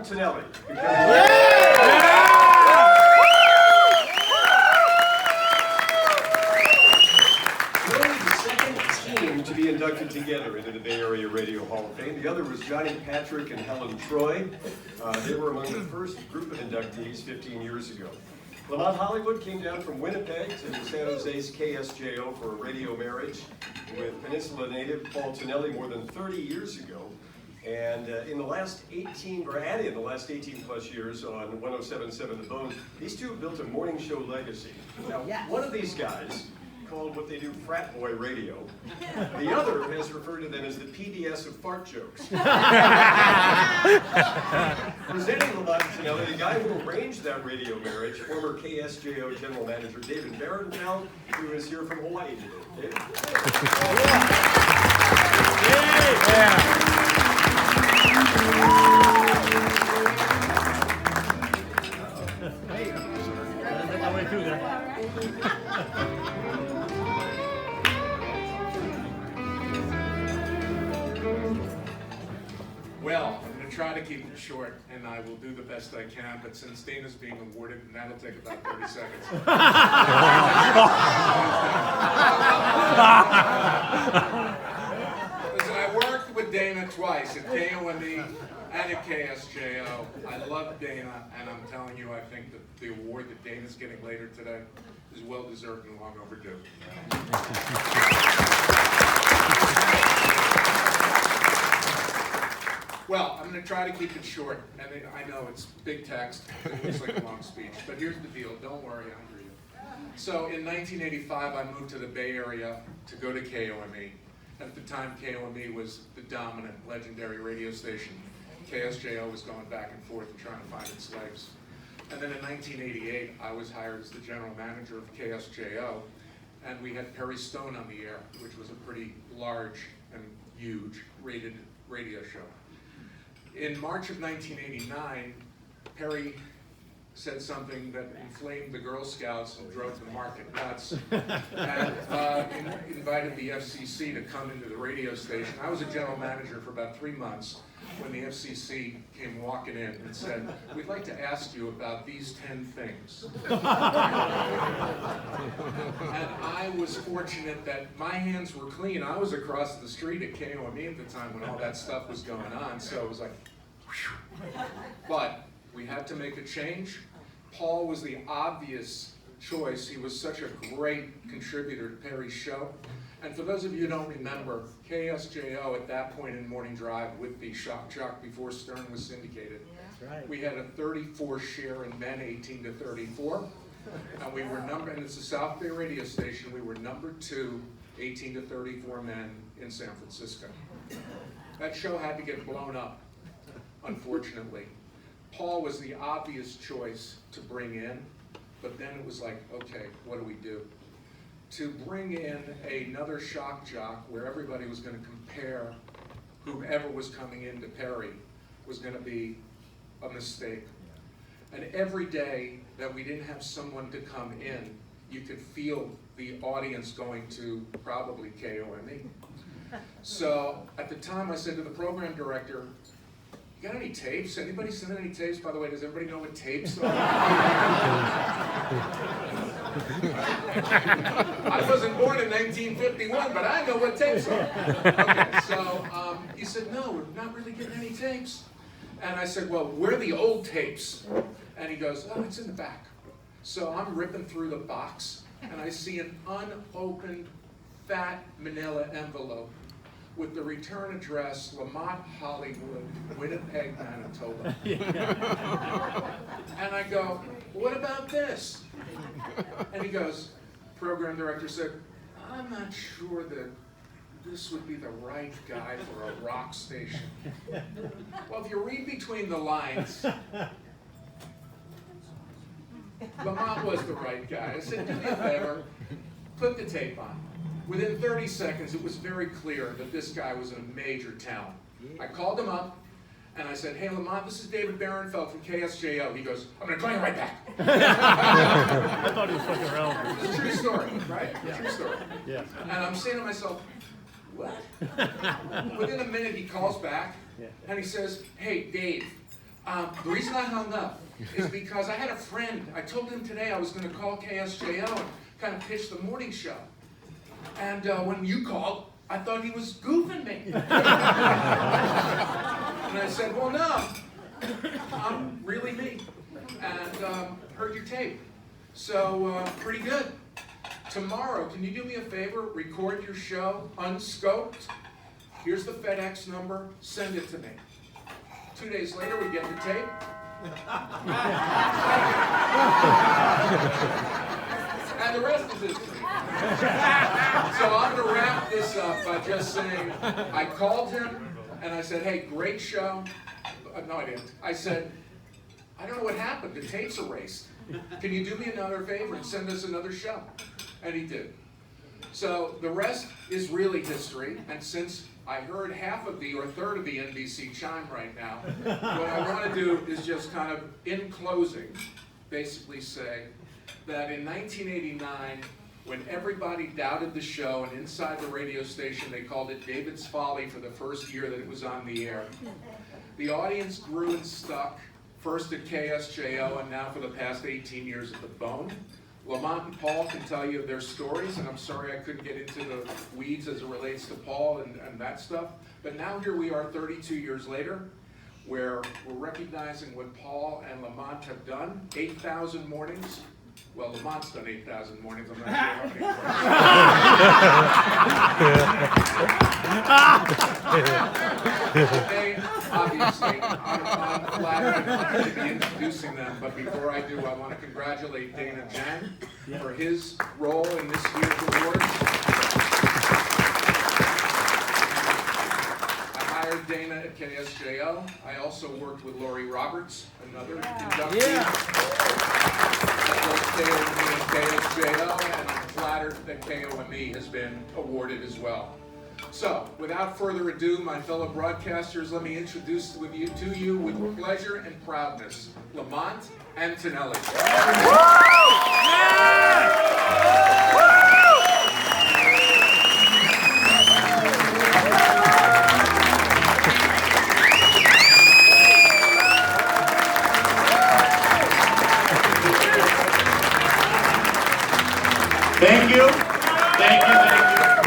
Lamont and Tonelli. To be inducted together into the Bay Area Radio Hall of Fame. The other was Johnny Patrick and Helen Troy. They were among the first group of inductees 15 years ago. Lamont Hollywood came down from Winnipeg to San Jose's KSJO for a radio marriage with Peninsula native Paul Tonelli more than 30 years ago. And in the last 18 plus years on 107.7 The Bone, these two have built a morning show legacy. Now, one of these guys called what they do frat boy radio. The other has referred to them as the PBS of fart jokes. Presenting Lamont and Tonelli, the guy who arranged that radio marriage, former KSJO General Manager David Baronfeld, who is here from Hawaii today. David? Well, I'm going to try to keep it short, and I will do the best I can, but since Dana's being awarded, and that'll take about 30 seconds. Listen, I worked with Dana twice, at KOME and at KSJO. I love Dana, and I'm telling you, I think that the award that Dana's getting later today is well-deserved and long overdue. Well, I'm going to try to keep it short, and I know it's big text, it looks like a long speech, but here's the deal, don't worry, I hear you. So in 1985, I moved to the Bay Area to go to KOME. At the time, KOME was the dominant, legendary radio station. KSJO was going back and forth and trying to find its legs. And then in 1988, I was hired as the general manager of KSJO, and we had Perry Stone on the air, which was a pretty large and huge rated radio show. In March of 1989, Perry said something that inflamed the Girl Scouts and drove the market nuts, and invited the FCC to come into the radio station. I was a general manager for about 3 months when the FCC came walking in and said, "We'd like to ask you about these 10 things." And I was fortunate that my hands were clean. I was across the street at KOME at the time when all that stuff was going on, so it was like, whew. But we had to make a change. Paul was the obvious choice. He was such a great contributor to Perry's show. And for those of you who don't remember, KSJO at that point in Morning Drive with the Shock Jock before Stern was syndicated. That's right. We had a 34 share in men 18 to 34. And we were and it's a South Bay radio station, we were number 2, 18 to 34 men in San Francisco. That show had to get blown up, unfortunately. Paul was the obvious choice to bring in, but then it was like, okay, what do we do? To bring in another shock jock where everybody was going to compare whoever was coming into Perry was going to be a mistake. And every day that we didn't have someone to come in, you could feel the audience going to probably KOME. So at the time I said to the program director, "You got any tapes? Anybody send any tapes? By the way, does everybody know what tapes are?" I wasn't born in 1951, but I know what tapes are. Okay, so he said, "No, we're not really getting any tapes." And I said, "Well, where are the old tapes?" And he goes, "Oh, it's in the back." So I'm ripping through the box, and I see an unopened, fat manila envelope with the return address, Lamont, Hollywood, Winnipeg, Manitoba. And I go, "What about this?" And he goes, program director said, "I'm not sure that this would be the right guy for a rock station." Well, if you read between the lines, Lamont was the right guy. I said, "Do me a favor, put the tape on." Within 30 seconds, it was very clear that this guy was a major talent. I called him up, and I said, "Hey, Lamont, this is David Baronfeld from KSJO." He goes, "I'm going to call you right back." I thought he was fucking around. It's a true story, right? Yeah. True story. Yeah. And I'm saying to myself, what? Within a minute, he calls back, and he says, "Hey, Dave, The reason I hung up is because I had a friend. I told him today I was going to call KSJO and kind of pitch the morning show. And when you called, I thought he was goofing me. And I said, well, no, I'm really me. And heard your tape. So, pretty good. Tomorrow, can you do me a favor? Record your show, unscoped. Here's the FedEx number. Send it to me. 2 days later, we get the tape. And the rest is history. So I'm going to wrap this up by just saying, I called him and I said, hey, great show. No, I didn't. I said, I don't know what happened. The tape's erased. Can you do me another favor and send us another show? And he did. So the rest is really history. And since I heard half of or a third of the NBC chime right now, what I want to do is just kind of, in closing, basically say that in 1989, when everybody doubted the show, and inside the radio station they called it David's Folly for the first year that it was on the air, the audience grew and stuck, first at KSJO and now for the past 18 years at the Bone. Lamont and Paul can tell you their stories, and I'm sorry I couldn't get into the weeds as it relates to Paul and that stuff. But now here we are 32 years later, where we're recognizing what Paul and Lamont have done. 8,000 mornings. Well, Lamont's done 8,000 mornings. I'm not sure how many. Today, obviously, I'm flattered to be introducing them, but before I do, I want to congratulate Dana Jen for his role in this year's awards. I hired Dana at KSJO. I also worked with Lori Roberts, another inductee. KSJO, and I'm flattered that KOME has been awarded as well. So, without further ado, my fellow broadcasters, let me introduce to you with pleasure and proudness, Lamont and Tonelli. Thank you. Thank you.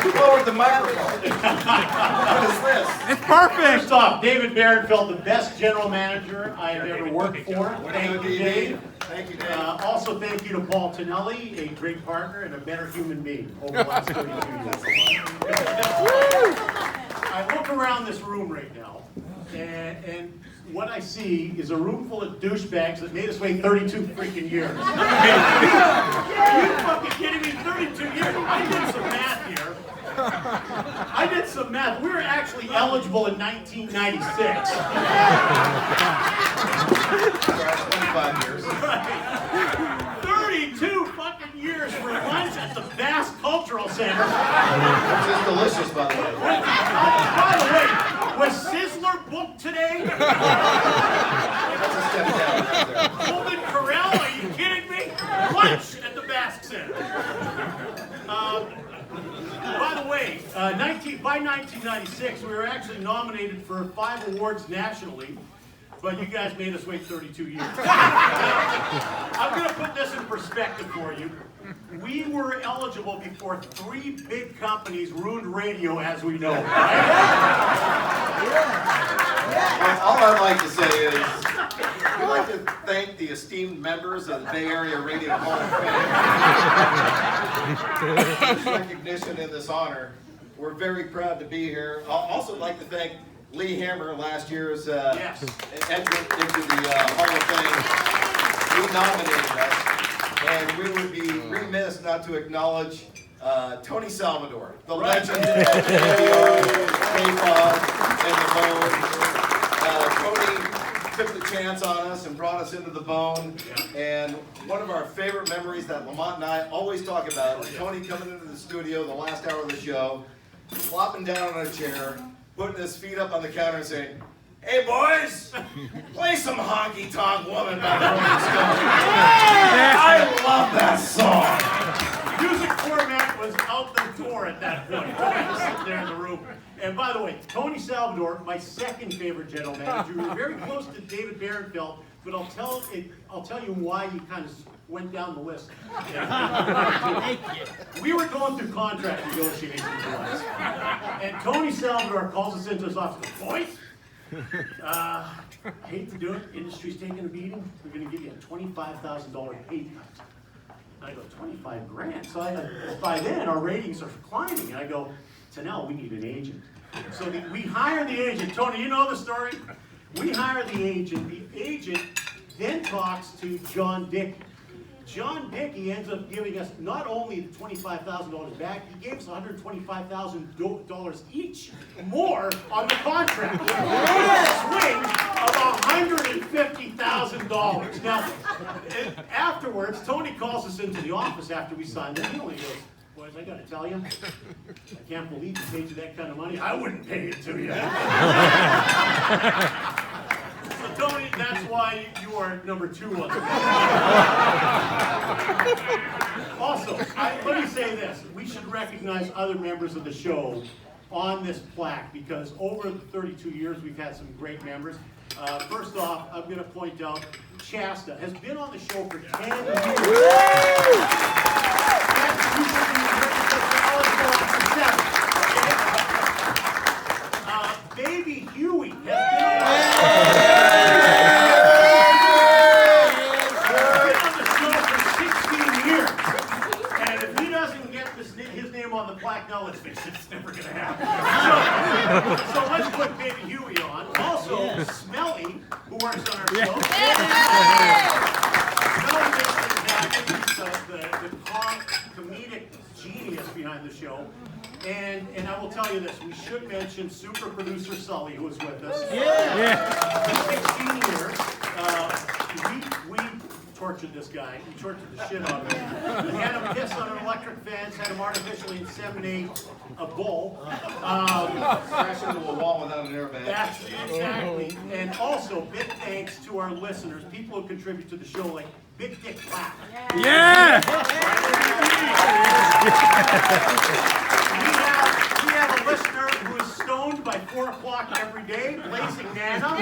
Who lowered the microphone? What is this? It's perfect. First off, David Baronfeld, the best general manager I have ever worked for. Thank you, Dave. Thank you, Dave. Also, thank you to Paul Tonelli, a great partner and a better human being over the last 32 years. I look around this room right now, and what I see is a room full of douchebags that made us wait 32 freaking years. Are you fucking kidding me? 32 years? I did some math here. I did some math. We were actually eligible in 1996. 25 years. Right. 32 fucking years for lunch at the Bass Cultural Center. Which is delicious, by the way. By the way, was Sizzler booked today? That's a step down right there. Golden Corral? Are you kidding me? Lunch at the Bass Center. By the way, by 1996, we were actually nominated for 5 awards nationally, but you guys made us wait 32 years. I'm going to put this in perspective for you. We were eligible before 3 big companies ruined radio as we know it. Right? All I'd like to say is, I'd like to thank the esteemed members of the Bay Area Radio Hall of Fame. This recognition and this honor. We're very proud to be here. I'd also like to thank Lee Hammer, last year's entrant into the Hall of Fame. He nominated us, and we would be remiss not to acknowledge Tony Salvador, the legend of radio, K-Pod, and the Bone. Tony took the chance on us and brought us into the Bone, and one of our favorite memories that Lamont and I always talk about is Tony coming into the studio the last hour of the show, flopping down on a chair, putting his feet up on the counter and saying, "Hey boys, play some Honky Tonk Woman by Rolling Stone." I love that song. Music format was out the door at that point. Tony was sitting there in the room. And by the way, Tony Salvador, my second favorite general manager, we were very close to David Baronfeld, but I'll tell you why he kind of went down the list. We were going through contract negotiations once, and Tony Salvador calls us into his office. Boys, I hate to do it. Industry's taking a beating. We're going to give you a $25,000 pay cut. And I go, 25 grand. So by then our ratings are climbing, and I go, Tonelli, we need an agent. So we hire the agent. Tony, you know the story? We hire the agent. The agent then talks to John Dickey. John Dickey ends up giving us not only the $25,000 back, he gave us $125,000 each more on the contract. A swing of $150,000. Now, afterwards, Tony calls us into the office after we signed the deal. He goes, boys, I gotta tell you, I can't believe you paid you that kind of money. I wouldn't pay it to you. So Tony, that's why you are number 2 on the list. Also, let me say this. We should recognize other members of the show on this plaque because over the 32 years we've had some great members. First off, I'm going to point out Shasta has been on the show for 10 years. Baby Huey has been on the show for 16 years. And if he doesn't get his name on the plaque, now let's face it, it's never going to happen. So let's put Baby Huey on. Also, Smelly, who works on our show. Smelly makes things happen. He's the comedic genius behind the show. And I will tell you this, we should mention super producer Sully, who is with us. For 16 years, we tortured this guy. We tortured the shit out of him. We had him piss on an electric fence, had him artificially inseminate a bull. Crash into a wall without an airbag. That's exactly. And also, big thanks to our listeners, people who contribute to the show, like Big Dick Black. Yeah! We have a listener who is stoned by 4 o'clock every day, blazing Nana.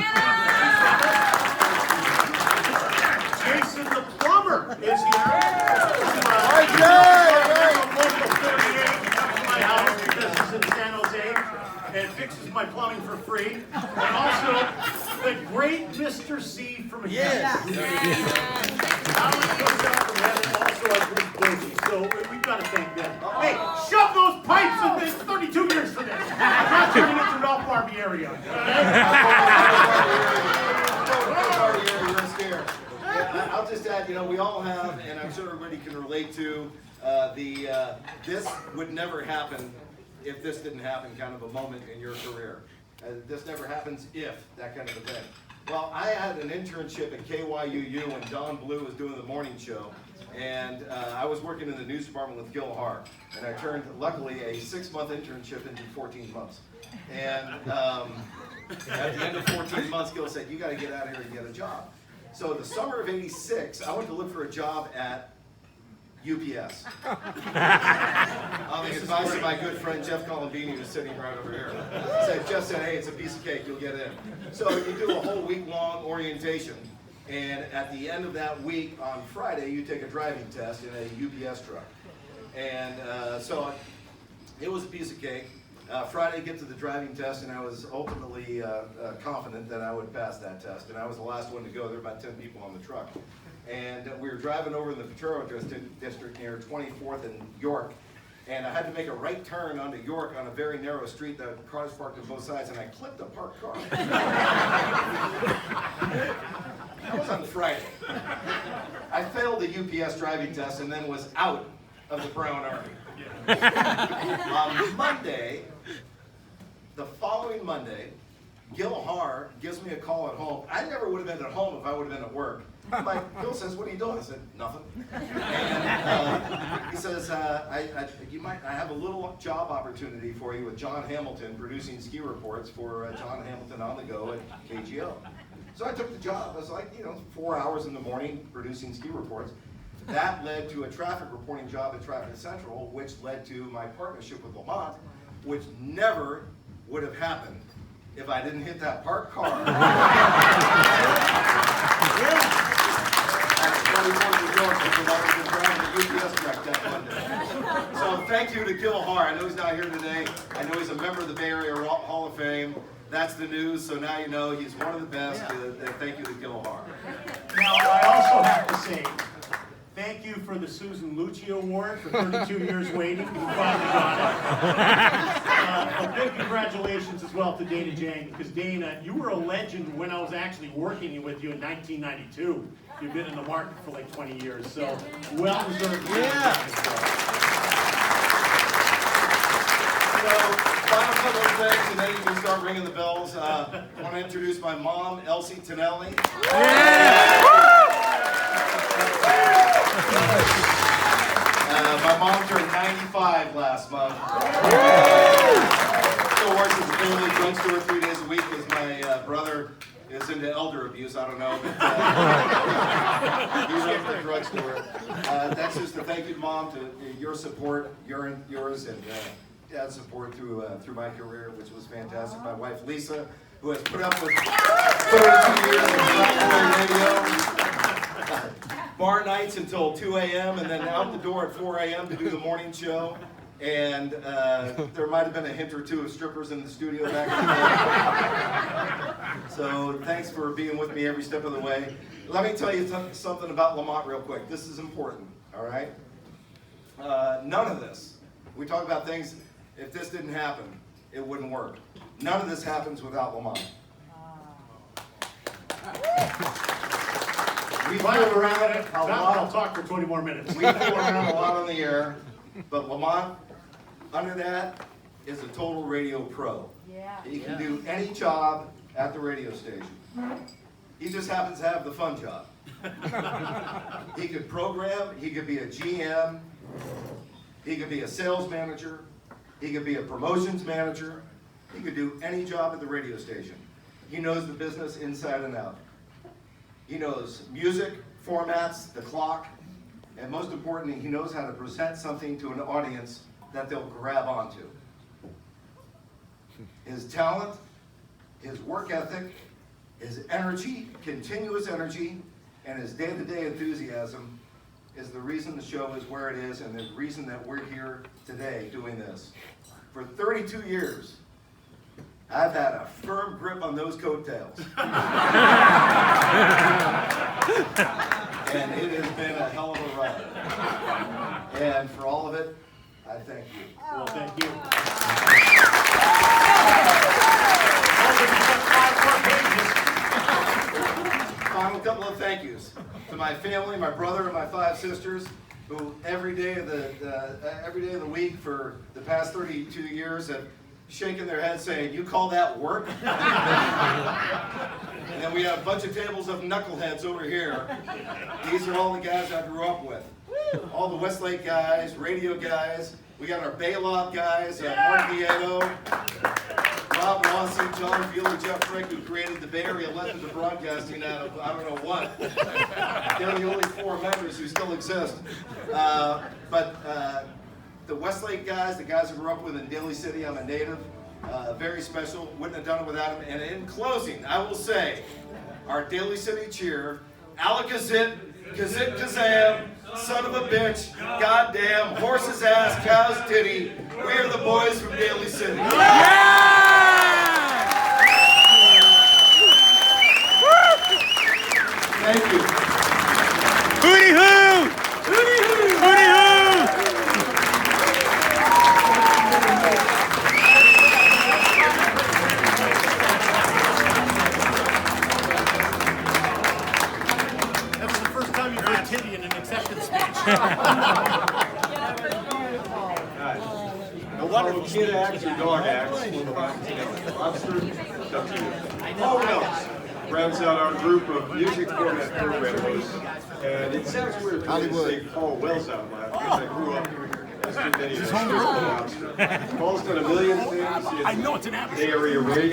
Jason the plumber is here. Local 38 comes to my house because he's in San Jose and fixes my plumbing for free. And also the great Mr. C from here. Alex goes out from heaven, also our group Dozy. So we've got to thank them. Hey, shove those pipes in this 32 years for this. I'm not turning it to Ralph Barbieri. I'll just add, we all have, and I'm sure everybody can relate to, this would never happen if this didn't happen kind of a moment in your career. This never happens if, that kind of a thing. Well, I had an internship at KYUU when Don Blue was doing the morning show, and I was working in the news department with Gil Haar, and I turned, luckily, a 6-month internship into 14 months. And at the end of 14 months, Gil said, you got to get out of here and get a job. So the summer of '86, I went to look for a job at UPS. On the advice of my good friend Jeff Colombini, who's sitting right over here. Jeff said, hey, it's a piece of cake, you'll get in. So you do a whole week-long orientation, and at the end of that week, on Friday, you take a driving test in a UPS truck. And so it was a piece of cake. Friday, get to the driving test, and I was ultimately confident that I would pass that test. And I was the last one to go. There were about 10 people on the truck. And we were driving over in the Ventura district near 24th and York. And I had to make a right turn onto York on a very narrow street that cars parked on both sides, and I clipped a parked car. That was on Friday. I failed the UPS driving test and then was out of the Brown Army. On Monday, the following Monday, Gil Haar gives me a call at home. I never would have been at home if I would have been at work. Like, Gil says, what are you doing? I said, nothing. And he says, I have a little job opportunity for you with John Hamilton producing ski reports for John Hamilton on the go at KGO. So I took the job. I was like, 4 hours in the morning producing ski reports. That led to a traffic reporting job at Traffic Central, which led to my partnership with Lamont, which never would have happened if I didn't hit that parked car. At 24th and York, because I was driving a UPS truck that Monday. So thank you to Gil Har. I know he's not here today. I know he's a member of the Bay Area Hall of Fame. That's the news, so now you know he's one of the best. Thank you to Gil Har. Now, I also have to say, thank you for the Susan Lucci Award for 32 years waiting. You finally got it. A big congratulations as well to Dana Jang, because Dana, you were a legend when I was actually working with you in 1992. You've been in the market for like 20 years, so well deserved. Yeah. So, final couple of things, and then you can start ringing the bells. I want to introduce my mom, Elsie Tonelli. My mom turned 95 last month. Still works at the family drugstore 3 days a week because my brother is into elder abuse. I don't know, but he runs the drugstore. That's just a thank you, Mom, to your support, yours, and Dad's support through my career, which was fantastic. My wife, Lisa, who has put up with 32 years of radio. Bar nights until 2 a.m. and then out the door at 4 a.m. to do the morning show. And there might have been a hint or two of strippers in the studio back in the day. So thanks for being with me every step of the way. Let me tell you something about Lamont real quick. This is important, all right? None of this. We talk about things, if this didn't happen, it wouldn't work. None of this happens without Lamont. We fool around a lot. I'll talk for 20 more minutes. We fool around a lot on the air, but Lamont, under that, is a total radio pro. Yeah. He can do any job at the radio station. He just happens to have the fun job. He could program, he could be a GM, he could be a sales manager, he could be a promotions manager, he could do any job at the radio station. He knows the business inside and out. He knows music, formats, the clock, and most importantly, he knows how to present something to an audience that they'll grab onto. His talent, his work ethic, his energy, continuous energy, and his day-to-day enthusiasm is the reason the show is where it is and the reason that we're here today doing this. For 32 years, I've had a firm grip on those coattails. And it has been a hell of a ride. And for all of it, I thank you. Well, thank you. Final couple of thank yous to my family, my brother, and my 5 sisters, who every day of the week for the past 32 years have shaking their heads saying, "You call that work?" And then we have a bunch of tables of knuckleheads over here. These are all the guys I grew up with. All the Westlake guys, radio guys. We got our Baylob guys, Mark Vieto, Rob Lawson, John Fielder, Jeff Frick, who created the Bay Area method of broadcasting out of I don't know what. They're the only 4 members who still exist. The Westlake guys, the guys I grew up with in Daly City, I'm a native, very special, wouldn't have done it without them. And in closing, I will say, our Daly City cheer, Alakazit, Kazit Kazam, son of a bitch, goddamn, horse's ass, cow's titty, we are the boys from Daly City. Thank you. Hooty hoo! Hooty hoo! Hooty hoo! That's the first time you've heard titty in an acceptance speech. A wonderful kid acts or dog acts. Lobster, up to you. Paul Wells rounds out our group of music format program hosts. And it sounds weird for me to say Paul Wells out loud because I grew up as did many of us. Paul's done a million things in I know it's an amateur. Bay Area radio.